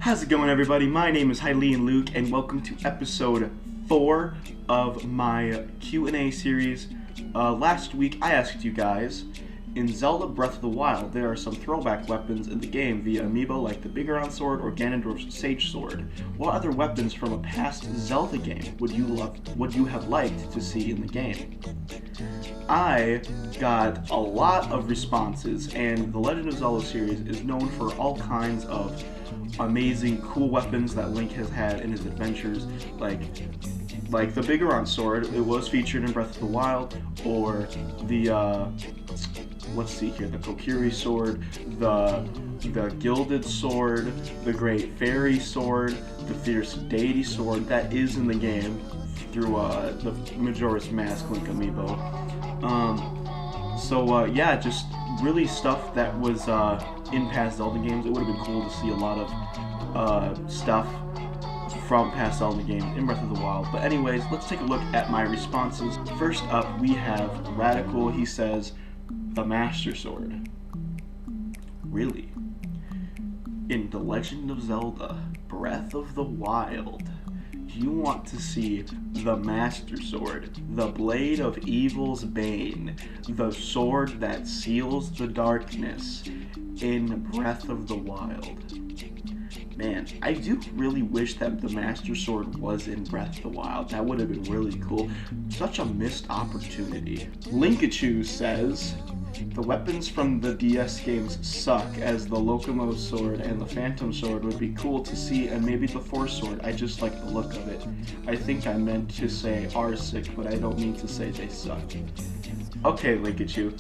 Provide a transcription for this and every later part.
How's it going, everybody? My name is HylianLuke, and welcome to episode 4 of my Q&A series. Last week, I asked you guys, in Zelda Breath of the Wild, there are some throwback weapons in the game via amiibo like the Bigoron Sword or Ganondorf's Sage Sword. What other weapons from a past Zelda game would you have liked to see in the game? I got a lot of responses, and the Legend of Zelda series is known for all kinds of amazing, cool weapons that Link has had in his adventures, like the Bigoron Sword. It was featured in Breath of the Wild, or the let's see here, the Kokiri Sword, the Gilded Sword, the Great Fairy Sword, the Fierce Deity Sword that is in the game through the Majora's Mask Link amiibo. Yeah, just really stuff that was in past Zelda games. It would have been cool to see a lot of stuff from past Zelda games in Breath of the Wild. But anyways, let's take a look at my responses. First up, we have Radical. He says, the Master Sword. Really? In The Legend of Zelda Breath of the Wild, you want to see the Master Sword, the blade of evil's bane, the sword that seals the darkness in Breath of the Wild. Man, I do really wish that the Master Sword was in Breath of the Wild. That would have been really cool. Such a missed opportunity. Linkachu says, the weapons from the DS games suck, as the Locomo Sword and the Phantom Sword would be cool to see, and maybe the Force Sword. I just like the look of it. I think I meant to say are sick, but I don't mean to say they suck. Okay, Linkachu.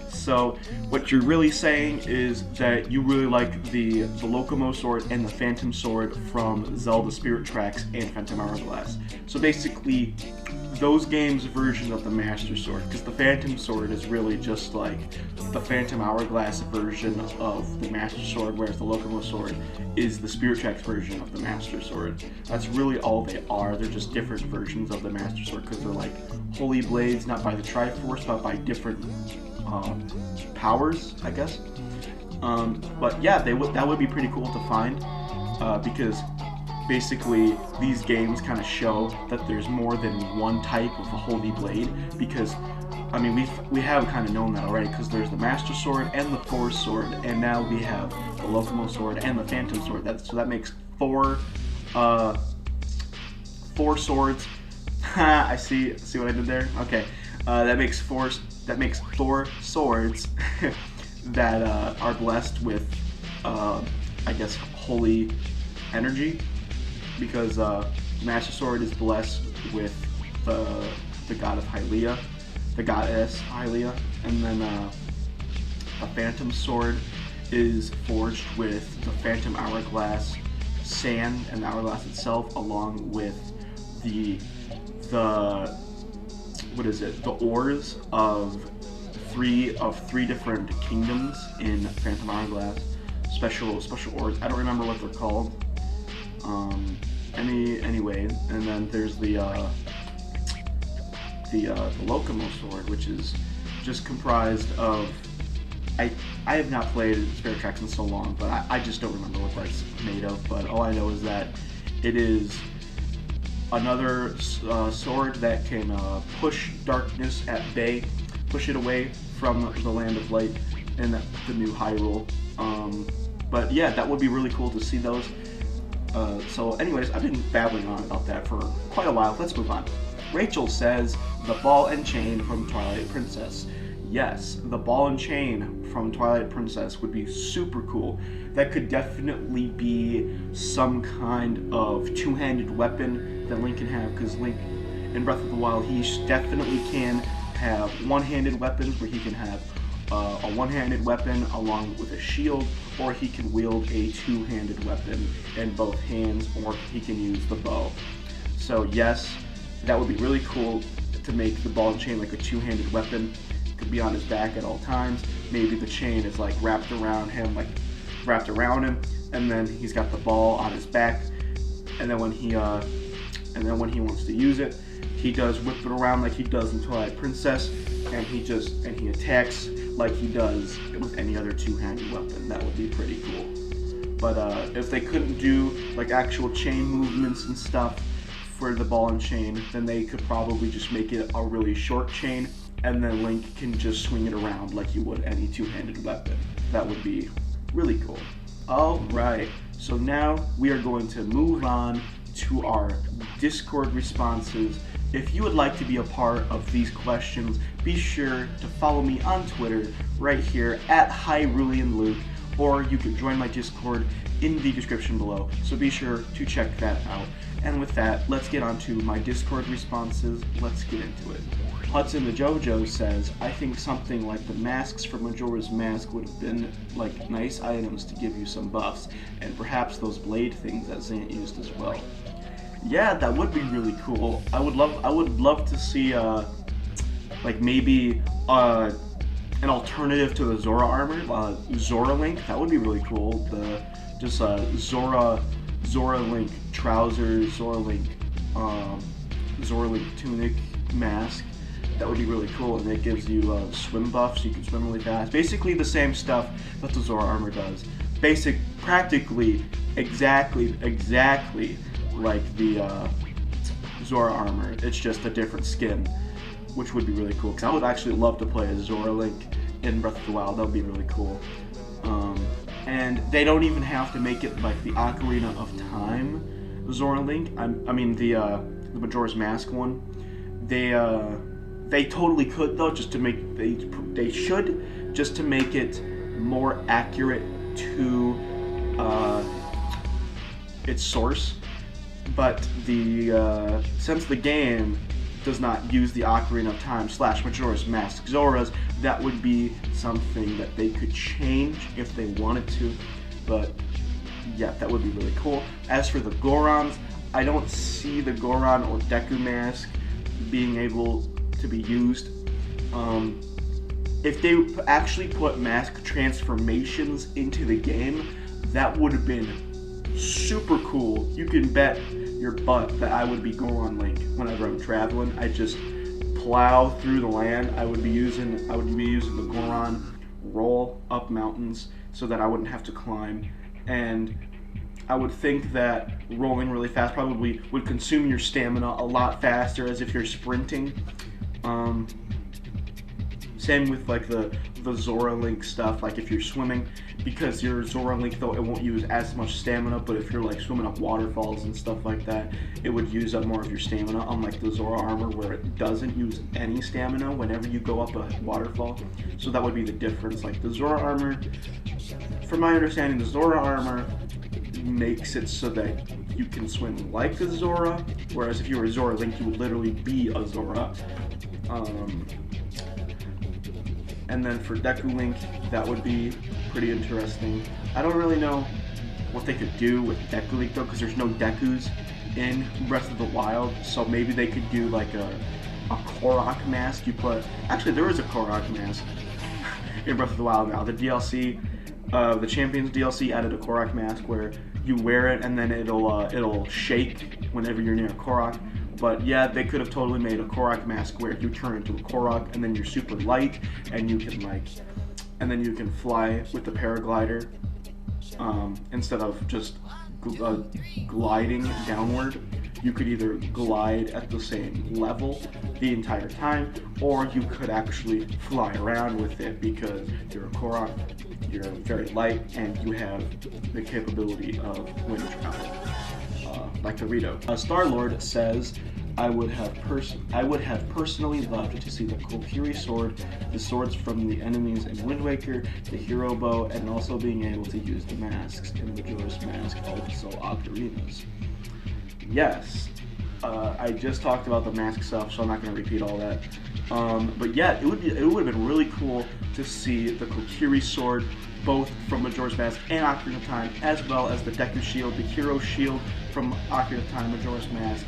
So, what you're really saying is that you really like the Locomo Sword and the Phantom Sword from Zelda Spirit Tracks and Phantom Hourglass. So basically, those games' version of the Master Sword, because the Phantom Sword is really just like the Phantom Hourglass version of the Master Sword, whereas the Locomo Sword is the Spirit Tracks version of the Master Sword. That's really all they are. They're just different versions of the Master Sword, because they're like holy blades, not by the Triforce, but by different powers, I guess. But yeah, that would be pretty cool to find, because basically these games kind of show that there's more than one type of a holy blade, because I mean we have kind of known that already, because there's the Master Sword and the Force Sword, and now we have the Locomo Sword and the Phantom Sword. So that makes four swords. I see what I did there. Okay, that makes four swords that are blessed with, I guess, holy energy, because Master Sword is blessed with the god of Hylia, the goddess Hylia, and then a Phantom Sword is forged with the Phantom Hourglass sand and the hourglass itself, along with the ores of three different kingdoms in Phantom Hourglass. Special ores. I don't remember what they're called. Anyway, and then there's the Locomo Sword, which is just comprised of. I have not played Spirit Tracks in so long, but I just don't remember what that's made of. But all I know is that it is another sword that can push darkness at bay, push it away from the Land of Light and the new Hyrule. But yeah, that would be really cool to see those. So anyways, I've been babbling on about that for quite a while. Let's move on. Rachel says, the ball and chain from Twilight Princess. Yes, the ball and chain from Twilight Princess would be super cool. That could definitely be some kind of two-handed weapon that Link can have, because Link in Breath of the Wild, he definitely can have one-handed weapons, where he can have a one-handed weapon along with a shield, or he can wield a two-handed weapon in both hands, or he can use the bow. So yes, that would be really cool to make the ball and chain like a two-handed weapon. It could be on his back at all times. Maybe the chain is like wrapped around him, and then he's got the ball on his back, and then when he wants to use it, he does whip it around like he does in Twilight Princess, and he attacks like he does with any other two-handed weapon. That would be pretty cool. But if they couldn't do like actual chain movements and stuff for the ball and chain, then they could probably just make it a really short chain, and then Link can just swing it around like you would any two-handed weapon. That would be really cool. Alright, so now we are going to move on to our Discord responses. If you would like to be a part of these questions, be sure to follow me on Twitter right here at HylianLuke, or you can join my Discord in the description below, so be sure to check that out. And with that, let's get on to my Discord responses. Let's get into it. Hudson the JoJo says, I think something like the masks from Majora's Mask would have been like nice items to give you some buffs, and perhaps those blade things that Zant used as well. Yeah, that would be really cool. I would love to see like maybe an alternative to the Zora armor, Zora Link. That would be really cool. Zora Link trousers, Zora Link tunic, mask. That would be really cool, and it gives you swim buffs. You can swim really fast. Basically the same stuff that the Zora armor does. Practically exactly like the Zora armor. It's just a different skin, which would be really cool. Because I would actually love to play as Zora Link in Breath of the Wild. That would be really cool. And they don't even have to make it like the Ocarina of Time Zora Link. I mean the Majora's Mask one. They totally could though, just to make they should just to make it more accurate to its source. But since the game does not use the Ocarina of Time / Majora's Mask Zoras, that would be something that they could change if they wanted to. But yeah, that would be really cool. As for the Gorons, I don't see the Goron or Deku mask being able to be used. If they actually put mask transformations into the game, that would have been super cool. You can bet your butt that I would be Goron Link whenever I'm traveling. I just plow through the land. I would be using the Goron roll up mountains so that I wouldn't have to climb. And I would think that rolling really fast probably would consume your stamina a lot faster as if you're sprinting. Same with like the Zora Link stuff, like if you're swimming, because your Zora Link though it won't use as much stamina, but if you're like swimming up waterfalls and stuff like that, it would use up more of your stamina, unlike the Zora armor where it doesn't use any stamina whenever you go up a waterfall. So that would be the difference. Like the Zora armor, from my understanding, the Zora armor makes it so that you can swim like a Zora, whereas if you were a Zora Link, you would literally be a Zora. And then for Deku Link, that would be pretty interesting. I don't really know what they could do with Deku Link though, because there's no Dekus in Breath of the Wild, so maybe they could do like a Korok mask. Actually there is a Korok mask in Breath of the Wild now. The DLC, the Champions DLC added a Korok mask where you wear it and then it'll shake whenever you're near a Korok. But yeah, they could have totally made a Korok mask where you turn into a Korok and then you're super light and you can fly with the paraglider instead of just gliding downward. You could either glide at the same level the entire time, or you could actually fly around with it because you're a Korok, you're very light, and you have the capability of wind travel. Like Dorito. Star-Lord says, I would have personally loved to see the Kokiri sword, the swords from the enemies in Wind Waker, the hero bow, and also being able to use the masks in Majora's Mask, also ocarinas. Yes, I just talked about the mask stuff, so I'm not going to repeat all that. But yeah, it would have been really cool to see the Kokiri sword, both from Majora's Mask and Ocarina of Time, as well as the Deku shield, the hero shield from Ocarina of Time, Majora's Mask,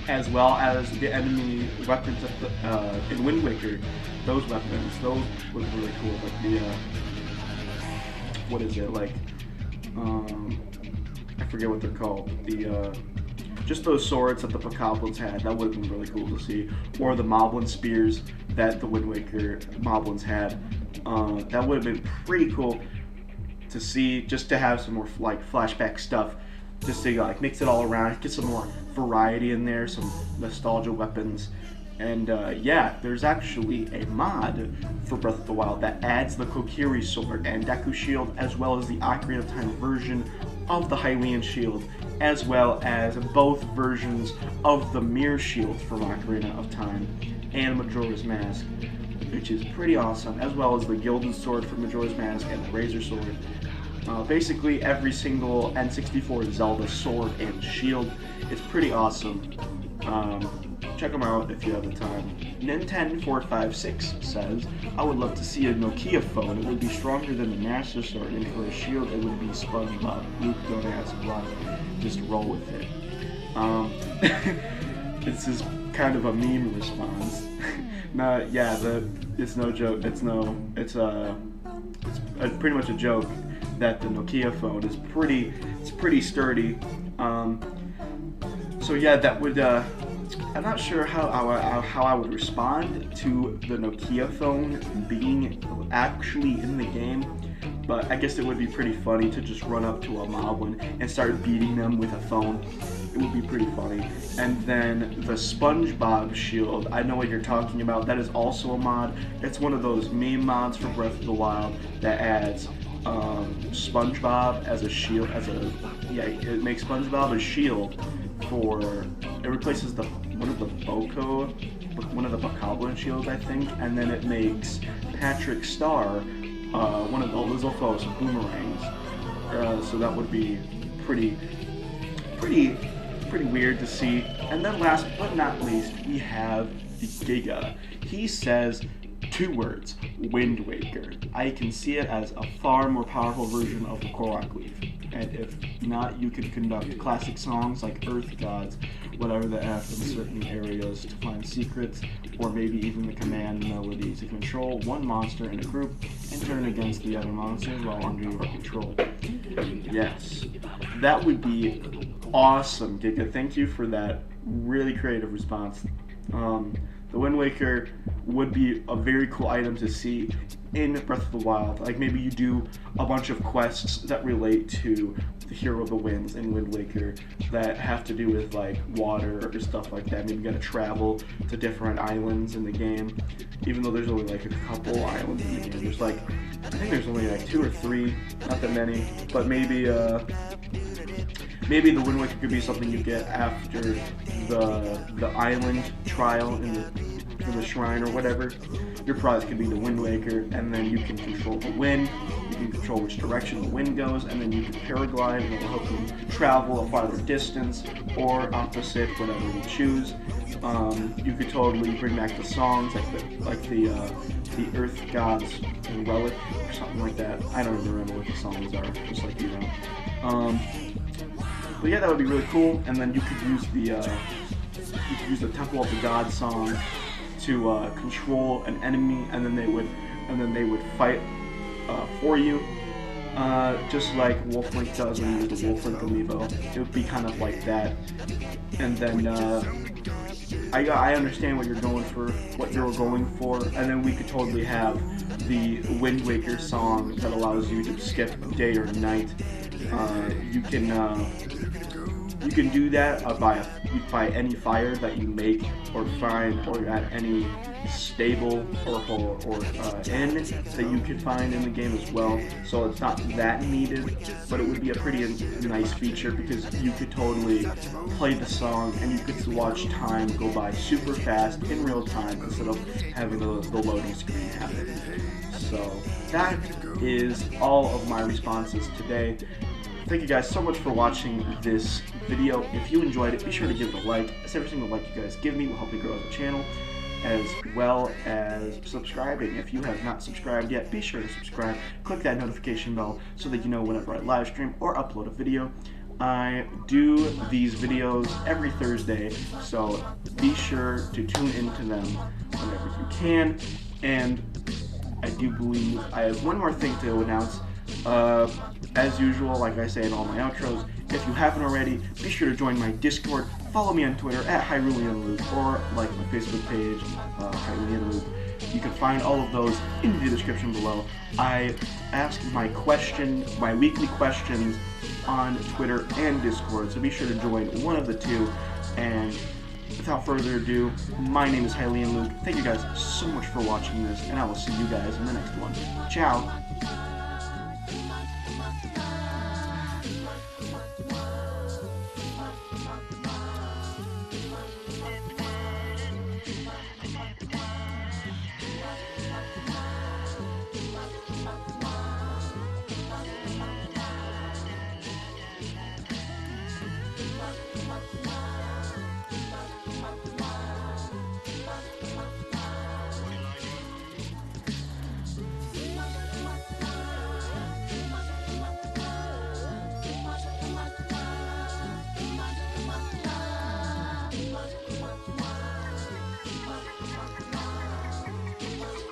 as well as the enemy weapons in Wind Waker. Those weapons, those look really cool. Like the what is it like? I forget what they're called. Just those swords that the Bokoblins had, that would have been really cool to see. Or the Moblin spears that the Wind Waker Moblins had. That would have been pretty cool. to see, just to have some more like flashback stuff, just to like mix it all around, get some more variety in there, some nostalgia weapons. And yeah, there's actually a mod for Breath of the Wild that adds the Kokiri sword and Deku shield, as well as the Ocarina of Time version of the Hylian shield, as well as both versions of the mirror shield from Ocarina of Time and Majora's Mask, which is pretty awesome, as well as the Gilded Sword from Majora's Mask and the Razor Sword. Basically every single N64 Zelda sword and shield. It's pretty awesome. Check them out if you have the time. Nintendo456 says, I would love to see a Nokia phone. It would be stronger than the Master Sword, and for a shield it would be SpongeBob. Luke, don't ask why. Just roll with it. This is kind of a meme response. No, yeah, it's no joke. It's pretty much a joke that the Nokia phone is pretty sturdy. So yeah, that would. I'm not sure how I would respond to the Nokia phone being actually in the game, but I guess it would be pretty funny to just run up to a moblin and start beating them with a phone. It would be pretty funny. And then the SpongeBob shield, I know what you're talking about. That is also a mod. It's one of those meme mods for Breath of the Wild that adds SpongeBob as a shield, it makes SpongeBob a shield it replaces one of the Bokoblin shields, I think, and then it makes Patrick Star one of the Lizalfos boomerangs. So that would be pretty weird to see. And then last but not least, we have the Giga. He says 2 words, Wind Waker. I can see it as a far more powerful version of the Korok Leaf. And if not, you can conduct classic songs like Earth Gods, whatever the F, in certain areas to find secrets, or maybe even the command melody to control one monster in a group and turn against the other monsters while under your control. Yes, that would be awesome, Giga. Thank you for that really creative response. The Wind Waker would be a very cool item to see in Breath of the Wild. Like maybe you do a bunch of quests that relate to the Hero of the Winds in Wind Waker that have to do with like water or stuff like that. Maybe you gotta travel to different islands in the game, even though there's only like a couple islands in the game. There's like, I think there's only like 2 or 3, not that many, but maybe the Wind Waker could be something you get after the island trial in the shrine or whatever. Your prize could be the Wind Waker, and then you can control the wind, you can control which direction the wind goes, and then you can paraglide, and it will help you travel a farther distance, or opposite, whatever you choose. You could totally bring back the songs, like the Earth Gods Relic, or something like that. I don't even remember what the songs are, just like you know. But yeah, that would be really cool. And then you could use the Temple of the Gods song to control an enemy, and then they would fight for you, just like Wolf Link does when you use the Wolf Link Amiibo. It would be kind of like that. And then I understand what you're going for, and then we could totally have the Wind Waker song that allows you to skip day or night. You can do that by any fire that you make or find, or at any stable or inn that you can find in the game as well. So it's not that needed, but it would be a pretty nice feature because you could totally play the song and you could watch time go by super fast in real time instead of having the loading screen happen. So that is all of my responses today. Thank you guys so much for watching this video. If you enjoyed it, be sure to give it a like, as every single like you guys give me will help me grow as a channel, as well as subscribing. If you have not subscribed yet, be sure to subscribe. Click that notification bell so that you know whenever I live stream or upload a video. I do these videos every Thursday, so be sure to tune into them whenever you can. And I do believe I have one more thing to announce. As usual, like I say in all my outros, if you haven't already, be sure to join my Discord, follow me on Twitter at HylianLuke, or like my Facebook page, HylianLuke. You can find all of those in the description below. I ask my weekly questions on Twitter and Discord, so be sure to join one of the two. And without further ado, my name is HylianLuke. Thank you guys so much for watching this, and I will see you guys in the next one. Ciao!